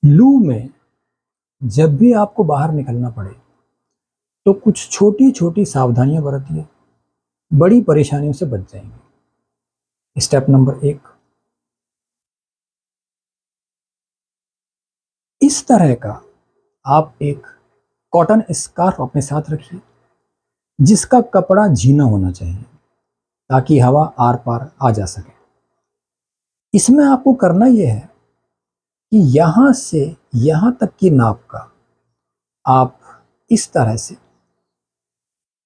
लू में जब भी आपको बाहर निकलना पड़े तो कुछ छोटी छोटी सावधानियां बरतिए, बड़ी परेशानियों से बच जाएंगे। स्टेप नंबर 1, इस तरह का आप एक कॉटन स्कार्फ अपने साथ रखिए जिसका कपड़ा झीना होना चाहिए ताकि हवा आर पार आ जा सके। इसमें आपको करना यह है कि यहां से यहां तक की नाप का आप इस तरह से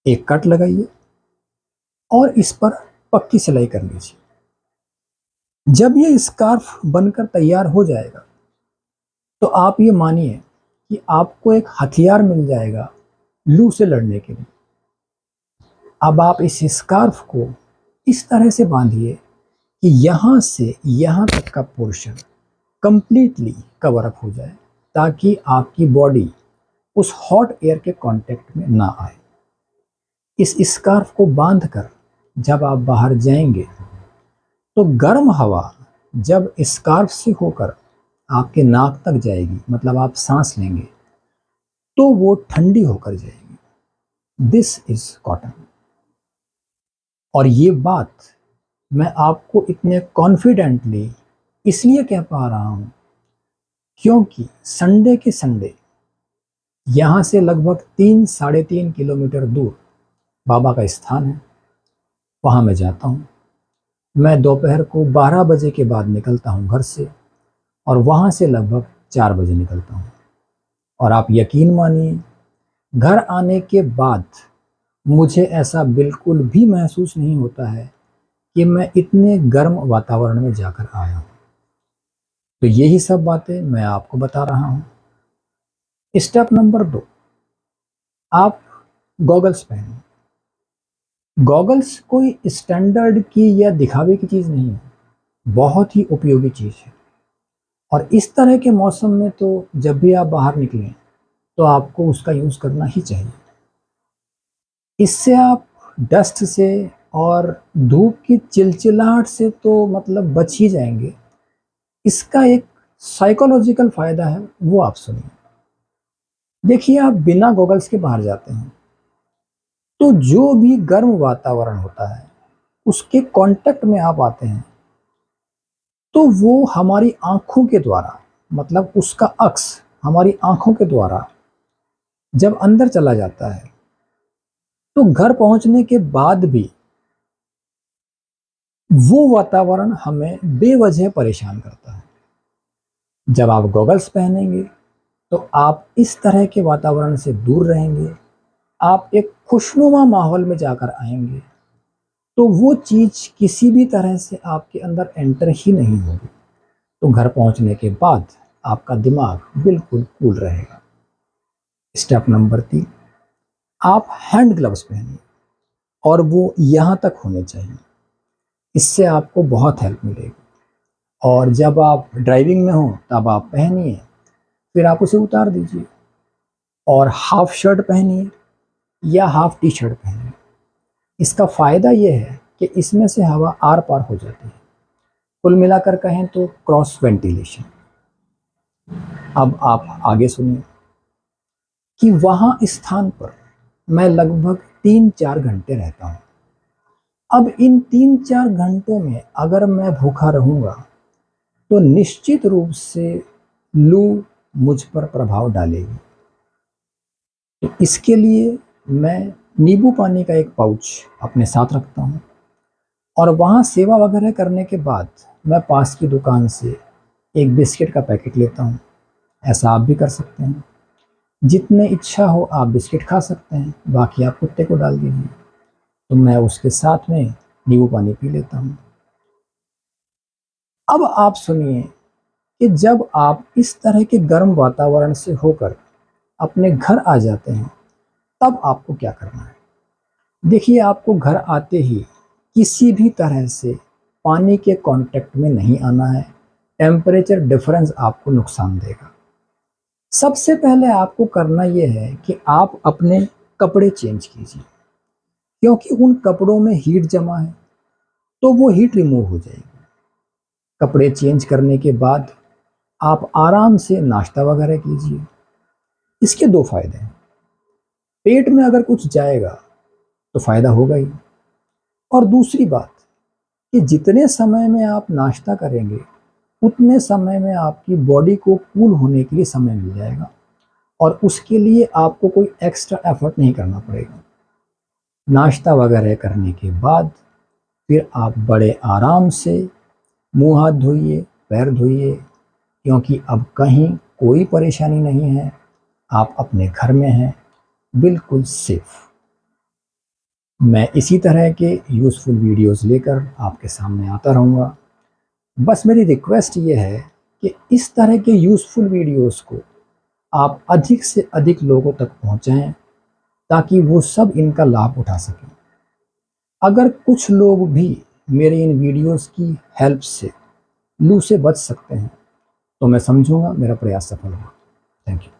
एक कट लगाइए और इस पर पक्की सिलाई कर लीजिए। जब ये स्कार्फ बनकर तैयार हो जाएगा तो आप ये मानिए कि आपको एक हथियार मिल जाएगा लू से लड़ने के लिए। अब आप इस स्कार्फ को इस तरह से बांधिए कि यहां से यहां तक का पोर्शन कंप्लीटली कवर अप हो जाए ताकि आपकी बॉडी उस हॉट एयर के कांटेक्ट में ना आए। इस स्कार्फ को बांधकर जब आप बाहर जाएंगे तो गर्म हवा जब स्कार्फ से होकर आपके नाक तक जाएगी, मतलब आप सांस लेंगे, तो वो ठंडी होकर जाएगी। This is cotton. और ये बात मैं आपको इतने कॉन्फिडेंटली इसलिए कह पा रहा हूं क्योंकि संडे के संडे यहां से लगभग 3-3.5 किलोमीटर दूर बाबा का स्थान है। वहां मैं जाता हूं। मैं दोपहर को 12 बजे के बाद निकलता हूं घर से और वहां से लगभग 4 बजे निकलता हूं। और आप यकीन मानिए, घर आने के बाद मुझे ऐसा बिल्कुल भी महसूस नहीं होता है कि मैं इतने गर्म वातावरण में जाकर आया हूं। तो यही सब बातें मैं आपको बता रहा हूं। स्टेप नंबर 2, आप गॉगल्स पहनें। गॉगल्स कोई स्टैंडर्ड की या दिखावे की चीज़ नहीं है, बहुत ही उपयोगी चीज़ है। और इस तरह के मौसम में तो जब भी आप बाहर निकलें तो आपको उसका यूज़ करना ही चाहिए। इससे आप डस्ट से और धूप की चिलचिलाहट से तो मतलब बच ही जाएंगे। इसका एक साइकोलॉजिकल फ़ायदा है, वो आप सुनिए। देखिए, आप बिना गॉगल्स के बाहर जाते हैं तो जो भी गर्म वातावरण होता है उसके कांटेक्ट में आप आते हैं तो वो हमारी आंखों के द्वारा, मतलब उसका अक्स हमारी आंखों के द्वारा जब अंदर चला जाता है तो घर पहुंचने के बाद भी वो वातावरण हमें बेवजह परेशान करता है। जब आप गॉगल्स पहनेंगे तो आप इस तरह के वातावरण से दूर रहेंगे, आप एक खुशनुमा माहौल में जाकर आएंगे तो वो चीज़ किसी भी तरह से आपके अंदर एंटर ही नहीं होगी। तो घर पहुंचने के बाद आपका दिमाग बिल्कुल कूल रहेगा। स्टेप नंबर 3, आप हैंड ग्लव्स पहनिए और वो यहाँ तक होने चाहिए। इससे आपको बहुत हेल्प मिलेगी। और जब आप ड्राइविंग में हो तब आप पहनिए, फिर आप उसे उतार दीजिए और हाफ शर्ट पहनिए या हाफ टी शर्ट पहनिए। इसका फ़ायदा यह है कि इसमें से हवा आर पार हो जाती है। कुल मिलाकर कहें तो क्रॉस वेंटिलेशन। अब आप आगे सुनिए कि वहाँ स्थान पर मैं लगभग 3-4 घंटे रहता हूँ। अब इन 3-4 घंटों में अगर मैं भूखा रहूँगा तो निश्चित रूप से लू मुझ पर प्रभाव डालेगी। तो इसके लिए मैं नींबू पानी का एक पाउच अपने साथ रखता हूँ और वहाँ सेवा वगैरह करने के बाद मैं पास की दुकान से एक बिस्किट का पैकेट लेता हूँ। ऐसा आप भी कर सकते हैं। जितने इच्छा हो आप बिस्किट खा सकते हैं, बाकी आप कुत्ते को डाल दीजिए। तो मैं उसके साथ में नींबू पानी पी लेता हूँ। अब आप सुनिए कि जब आप इस तरह के गर्म वातावरण से होकर अपने घर आ जाते हैं तब आपको क्या करना है। देखिए, आपको घर आते ही किसी भी तरह से पानी के कांटेक्ट में नहीं आना है। टेम्परेचर डिफरेंस आपको नुकसान देगा। सबसे पहले आपको करना यह है कि आप अपने कपड़े चेंज कीजिए, क्योंकि उन कपड़ों में हीट जमा है तो वो हीट रिमूव हो जाएगी। कपड़े चेंज करने के बाद आप आराम से नाश्ता वगैरह कीजिए। इसके दो फायदे हैं। पेट में अगर कुछ जाएगा तो फायदा होगा ही, और दूसरी बात कि जितने समय में आप नाश्ता करेंगे उतने समय में आपकी बॉडी को कूल होने के लिए समय मिल जाएगा, और उसके लिए आपको कोई एक्स्ट्रा एफर्ट नहीं करना पड़ेगा। नाश्ता वगैरह करने के बाद फिर आप बड़े आराम से मुंह हाथ धोइए, पैर धोइए, क्योंकि अब कहीं कोई परेशानी नहीं है, आप अपने घर में हैं, बिल्कुल सेफ। मैं इसी तरह के यूज़फुल वीडियोस लेकर आपके सामने आता रहूँगा। बस मेरी रिक्वेस्ट ये है कि इस तरह के यूज़फुल वीडियोस को आप अधिक से अधिक लोगों तक पहुँचाएँ, ताकि वो सब इनका लाभ उठा सकें। अगर कुछ लोग भी मेरे इन वीडियोस की हेल्प से लू से बच सकते हैं तो मैं समझूंगा मेरा प्रयास सफल हुआ। Thank you.